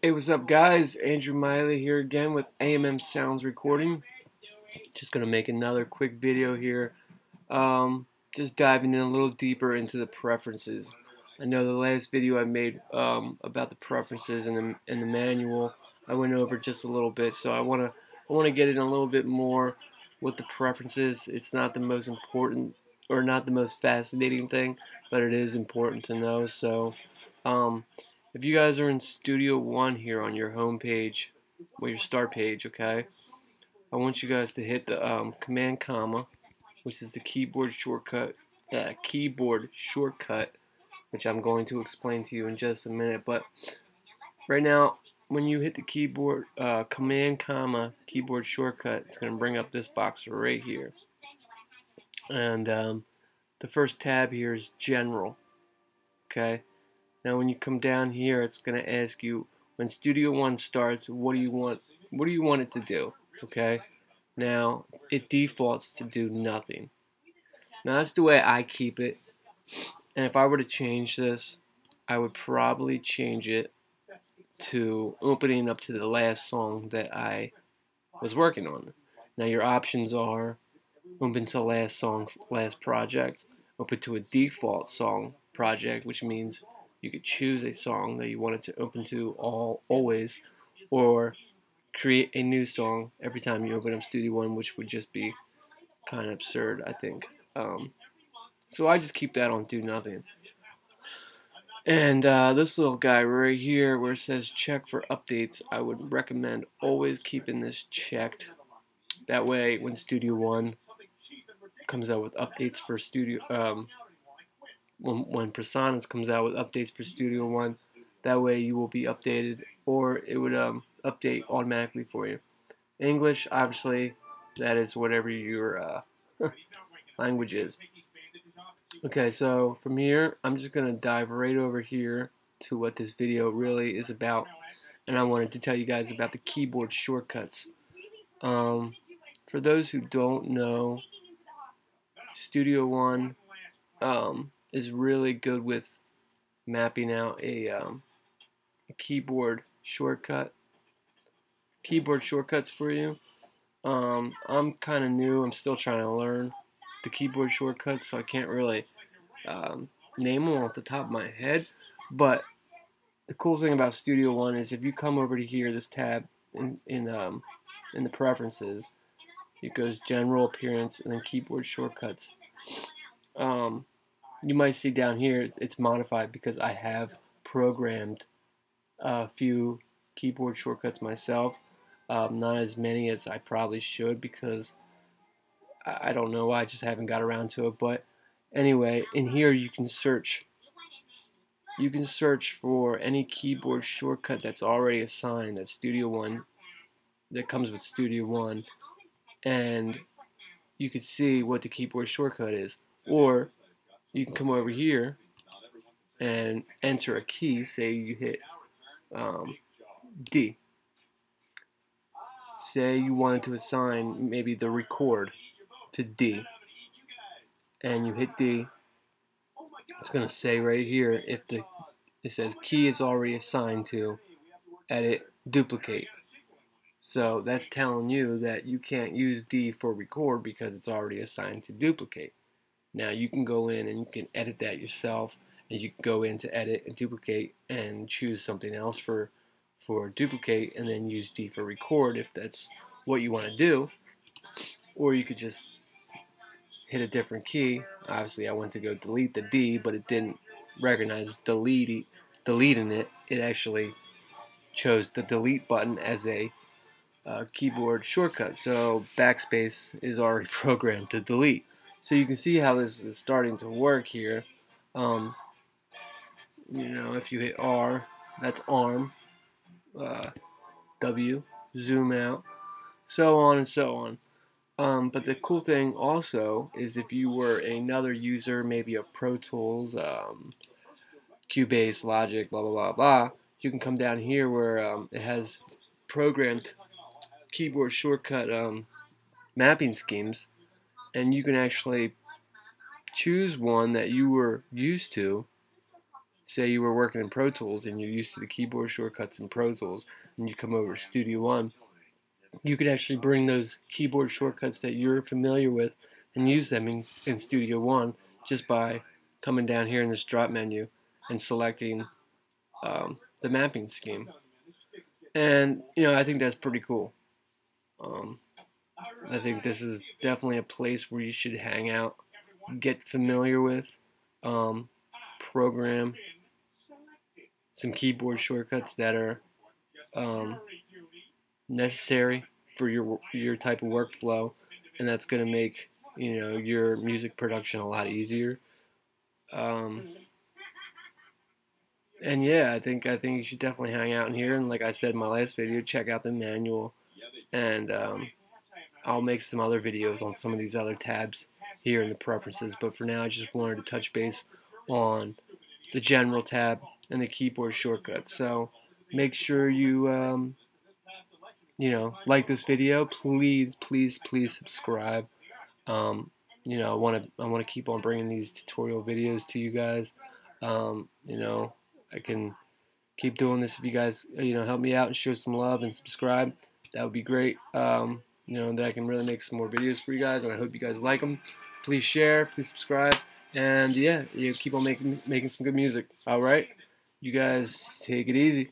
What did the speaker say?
Hey, what's up, guys? Andrew Miley here again with Soundz Recording. Just gonna make another quick video here. Just diving in a little deeper into the preferences. I know the last video I made about the preferences in the manual, I went over just a little bit. So I wanna get in a little bit more with the preferences. It's not the most important or not the most fascinating thing, but it is important to know. So. Um, if you guys are in Studio One here on your home page, or your start page, okay, I want you guys to hit the Command comma, which is the keyboard shortcut, which I'm going to explain to you in just a minute. But right now, when you hit the keyboard Command comma keyboard shortcut, it's going to bring up this box right here, and the first tab here is General. Okay. Now when you come down here, it's going to ask you, when Studio One starts, what do you want? What do you want it to do? Okay. Now it defaults to do nothing. Now that's the way I keep it. And if I were to change this, I would probably change it to opening up to the last song that I was working on. Now your options are open to last song's last project, open to a default song project, which means you could choose a song that you wanted to open to always, or create a new song every time you open up Studio One, which would just be kind of absurd, I think. So I just keep that on do nothing. And this little guy right here where it says check for updates, I would recommend always keeping this checked. That way when Studio One comes out with updates for when Presonus comes out with updates for Studio One, that way you will be updated, or it would update automatically for you. English, obviously, that is whatever your language is. Okay, so from here, I'm just going to dive right over here to what this video really is about, and I wanted to tell you guys about the keyboard shortcuts. For those who don't know, Studio One is really good with mapping out a keyboard shortcuts for you. I'm kind of new. I'm still trying to learn the keyboard shortcuts, so I can't really name them off the top of my head. But the cool thing about Studio One is if you come over to here, this tab in the preferences, it goes General, Appearance, and then Keyboard Shortcuts. You might see down here it's modified because I have programmed a few keyboard shortcuts myself. Not as many as I probably should because I don't know why, I just haven't got around to it. But anyway, in here you can search. You can search for any keyboard shortcut that's already assigned that comes with Studio One, and you can see what the keyboard shortcut is. Or you can come over here and enter a key. Say you hit D. Say you wanted to assign maybe the record to D, and you hit D. It's going to say right here if it says key is already assigned to edit duplicate. So that's telling you that you can't use D for record because it's already assigned to duplicate. Now you can go in and you can edit that yourself, and you can go in to edit and duplicate and choose something else for duplicate, and then use D for record if that's what you want to do. Or you could just hit a different key. Obviously I went to go delete the D, but it didn't recognize deleting it. It actually chose the delete button as a keyboard shortcut. So backspace is already programmed to delete. So you can see how this is starting to work here. If you hit R, that's arm. W, zoom out, so on and so on. But the cool thing also is if you were another user, maybe of Pro Tools, Cubase, Logic, blah, blah, blah, blah, you can come down here where it has programmed keyboard shortcut mapping schemes, and you can actually choose one that you were used to. say you were working in Pro Tools and you're used to the keyboard shortcuts in Pro Tools, and you come over to Studio One, you could actually bring those keyboard shortcuts that you're familiar with and use them in Studio One just by coming down here in this drop menu and selecting the mapping scheme. And I think that's pretty cool. Um, I think this is definitely a place where you should hang out, get familiar with, program some keyboard shortcuts that are necessary for your type of workflow, and that's going to make your music production a lot easier. And yeah, I think you should definitely hang out in here. And like I said in my last video, check out the manual, and I'll make some other videos on some of these other tabs here in the preferences. But for now, I just wanted to touch base on the general tab and the keyboard shortcuts. So make sure you like this video. Please, please, please subscribe. I want to keep on bringing these tutorial videos to you guys. I can keep doing this if you guys help me out and show some love and subscribe. That would be great. That I can really make some more videos for you guys, and I hope you guys like them. Please share, please subscribe, and yeah, keep on making some good music. All right, you guys take it easy.